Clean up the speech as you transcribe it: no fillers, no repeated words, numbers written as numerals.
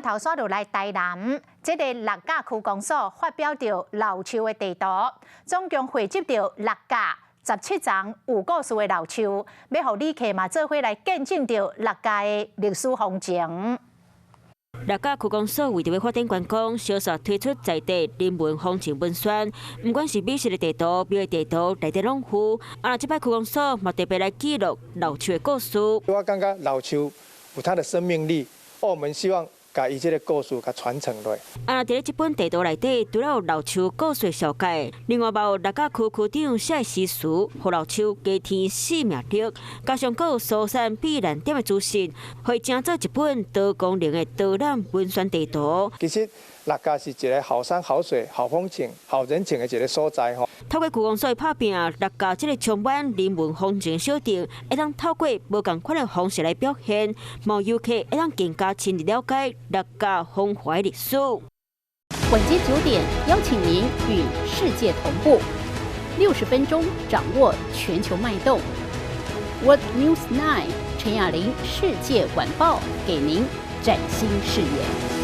头刷落来台南，这个六甲区公所发表着老树的地图，总共汇集着六甲17丛有故事的老树，要互旅客嘛做伙来见证着六甲的历史风情。六甲区公所为着要发展观光，小说推出在地人文风情文宣，不管是美食的地图、庙的地图，内底拢有。这摆区公所嘛特别来记录老树的故事。我感觉老树有它的生命力，我们希望把伊这个故事给传承落。伫咧这本地图内底，除了有老树故事小解，另外还有六甲区区长写的诗词，互老树加添生命力，加上还有苏山避难点的资讯，会整做一本多功能的导览文宣地图。其实六甲是一个好山好水、好风情、好人情的一个所在吼。透过区公所的拍拼，六甲这个充满人文风情的小镇，会当透过无同款的方式来表现，让游客会当更加深入了解六甲风华历史。晚间9点，邀请您与世界同步，60分钟掌握全球脉动。World News 9，陈雅玲世界晚报给您崭新视野。